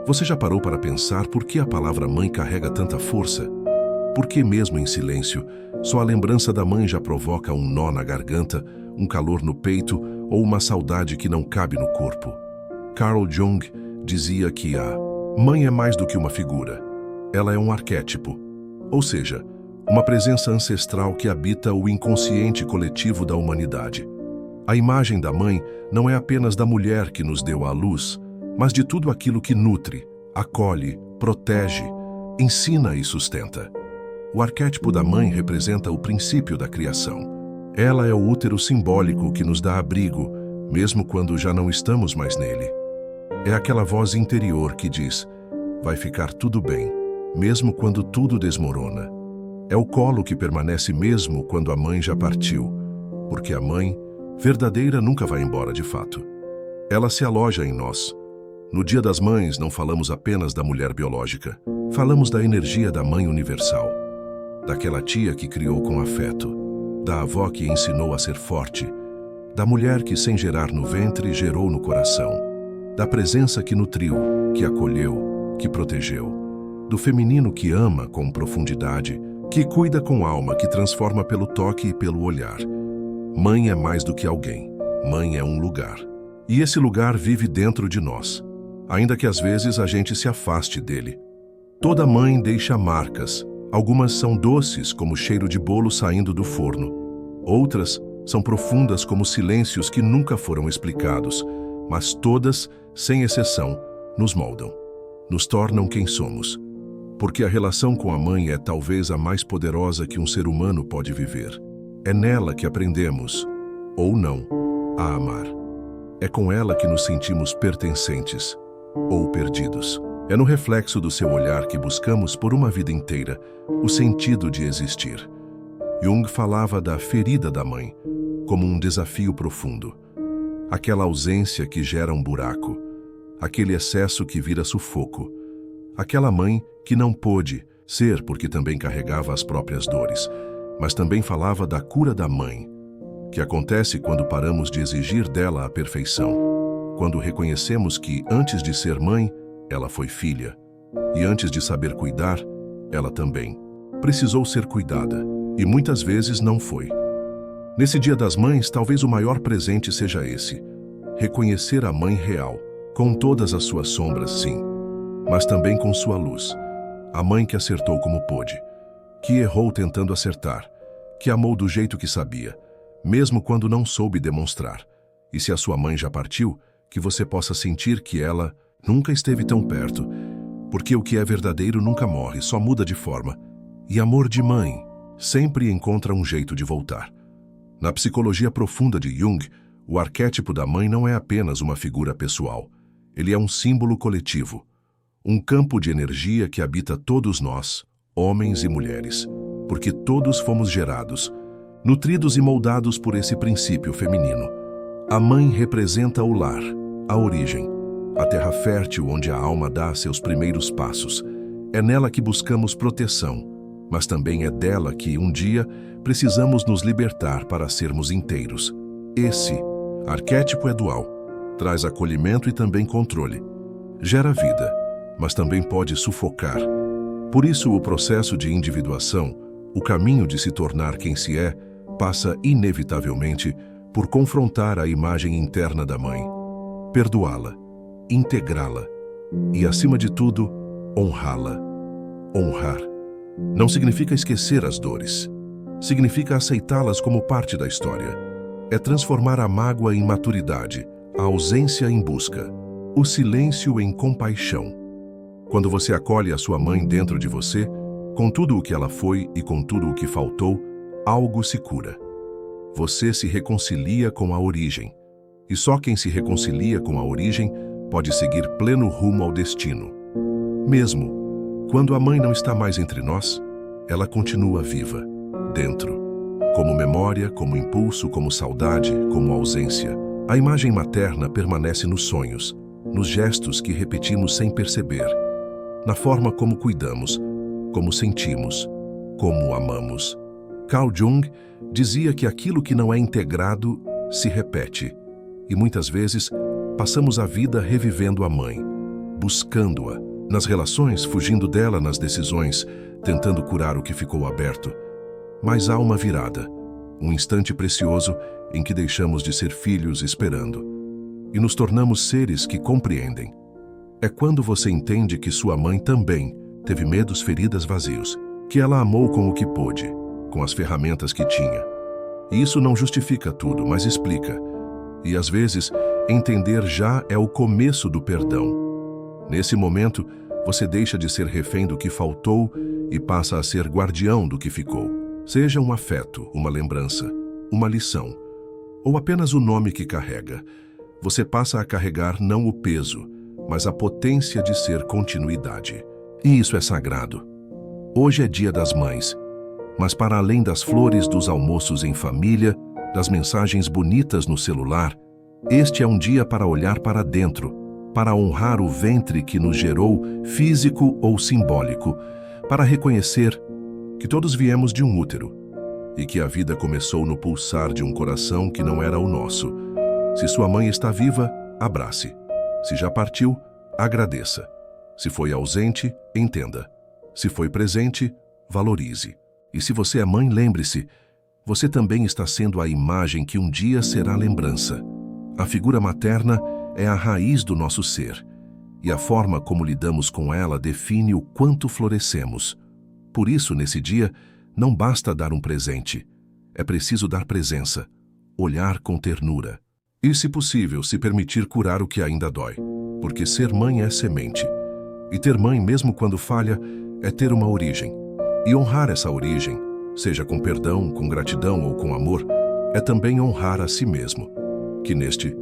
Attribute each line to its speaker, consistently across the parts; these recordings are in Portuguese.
Speaker 1: Você já parou para pensar por que a palavra mãe carrega tanta força? Por que mesmo em silêncio, só a lembrança da mãe já provoca um nó na garganta, um calor no peito ou uma saudade que não cabe no corpo? Carl Jung dizia que a mãe é mais do que uma figura. Ela é um arquétipo, ou seja, uma presença ancestral que habita o inconsciente coletivo da humanidade. A imagem da mãe não é apenas da mulher que nos deu à luz, mas de tudo aquilo que nutre, acolhe, protege, ensina e sustenta. O arquétipo da mãe representa o princípio da criação. Ela é o útero simbólico que nos dá abrigo, mesmo quando já não estamos mais nele. É aquela voz interior que diz: vai ficar tudo bem, mesmo quando tudo desmorona. É o colo que permanece mesmo quando a mãe já partiu, porque a mãe verdadeira nunca vai embora de fato. Ela se aloja em nós. No Dia das Mães não falamos apenas da mulher biológica, falamos da energia da mãe universal, daquela tia que criou com afeto, da avó que ensinou a ser forte, da mulher que sem gerar no ventre gerou no coração, da presença que nutriu, que acolheu, que protegeu, do feminino que ama com profundidade, que cuida com alma, que transforma pelo toque e pelo olhar. Mãe é mais do que alguém, mãe é um lugar. E esse lugar vive dentro de nós, ainda que às vezes a gente se afaste dele. Toda mãe deixa marcas. Algumas são doces, como o cheiro de bolo saindo do forno. Outras são profundas, como silêncios que nunca foram explicados, mas todas, sem exceção, nos moldam, nos tornam quem somos. Porque a relação com a mãe é talvez a mais poderosa que um ser humano pode viver. É nela que aprendemos, ou não, a amar. É com ela que nos sentimos pertencentes ou perdidos. É no reflexo do seu olhar que buscamos por uma vida inteira o sentido de existir. Jung falava da ferida da mãe como um desafio profundo. Aquela ausência que gera um buraco, aquele excesso que vira sufoco. Aquela mãe que não pôde ser porque também carregava as próprias dores, mas também falava da cura da mãe, que acontece quando paramos de exigir dela a perfeição. Quando reconhecemos que, antes de ser mãe, ela foi filha. E antes de saber cuidar, ela também precisou ser cuidada. E muitas vezes não foi. Nesse Dia das Mães, talvez o maior presente seja esse: reconhecer a mãe real, com todas as suas sombras, sim, mas também com sua luz. A mãe que acertou como pôde, que errou tentando acertar, que amou do jeito que sabia, mesmo quando não soube demonstrar. E se a sua mãe já partiu, que você possa sentir que ela nunca esteve tão perto, porque o que é verdadeiro nunca morre, só muda de forma. E amor de mãe sempre encontra um jeito de voltar. Na psicologia profunda de Jung, o arquétipo da mãe não é apenas uma figura pessoal. Ele é um símbolo coletivo, um campo de energia que habita todos nós, homens e mulheres, porque todos fomos gerados, nutridos e moldados por esse princípio feminino. A mãe representa o lar, a origem, a terra fértil onde a alma dá seus primeiros passos. É nela que buscamos proteção, mas também é dela que, um dia, precisamos nos libertar para sermos inteiros. Esse arquétipo é dual, traz acolhimento e também controle. Gera vida, mas também pode sufocar. Por isso, o processo de individuação, o caminho de se tornar quem se é, passa inevitavelmente por confrontar a imagem interna da mãe, perdoá-la, integrá-la e, acima de tudo, honrá-la. Honrar não significa esquecer as dores. Significa aceitá-las como parte da história. É transformar a mágoa em maturidade, a ausência em busca, o silêncio em compaixão. Quando você acolhe a sua mãe dentro de você, com tudo o que ela foi e com tudo o que faltou, algo se cura. Você se reconcilia com a origem. E só quem se reconcilia com a origem pode seguir pleno rumo ao destino. Mesmo quando a mãe não está mais entre nós, ela continua viva, dentro. Como memória, como impulso, como saudade, como ausência. A imagem materna permanece nos sonhos, nos gestos que repetimos sem perceber, na forma como cuidamos, como sentimos, como amamos. Carl Jung dizia que aquilo que não é integrado se repete, e muitas vezes passamos a vida revivendo a mãe, buscando-a, nas relações, fugindo dela nas decisões, tentando curar o que ficou aberto. Mas há uma virada, um instante precioso em que deixamos de ser filhos esperando e nos tornamos seres que compreendem. É quando você entende que sua mãe também teve medos, feridas, vazios, que ela amou com o que pôde, com as ferramentas que tinha. E isso não justifica tudo, mas explica. E às vezes, entender já é o começo do perdão. Nesse momento, você deixa de ser refém do que faltou e passa a ser guardião do que ficou. Seja um afeto, uma lembrança, uma lição, ou apenas o nome que carrega. Você passa a carregar não o peso, mas a potência de ser continuidade. E isso é sagrado. Hoje é Dia das Mães, mas para além das flores, dos almoços em família, das mensagens bonitas no celular, este é um dia para olhar para dentro, para honrar o ventre que nos gerou, físico ou simbólico, para reconhecer que todos viemos de um útero e que a vida começou no pulsar de um coração que não era o nosso. Se sua mãe está viva, abrace. Se já partiu, agradeça. Se foi ausente, entenda. Se foi presente, valorize. E se você é mãe, lembre-se, você também está sendo a imagem que um dia será lembrança. A figura materna é a raiz do nosso ser, e a forma como lidamos com ela define o quanto florescemos. Por isso, nesse dia, não basta dar um presente. É preciso dar presença, olhar com ternura. E, se possível, se permitir curar o que ainda dói. Porque ser mãe é semente. E ter mãe, mesmo quando falha, é ter uma origem. E honrar essa origem, seja com perdão, com gratidão ou com amor, é também honrar a si mesmo. Que neste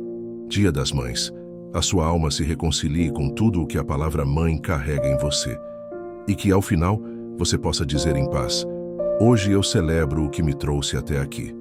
Speaker 1: Dia das Mães, a sua alma se reconcilie com tudo o que a palavra mãe carrega em você. E que, ao final, você possa dizer em paz: hoje eu celebro o que me trouxe até aqui.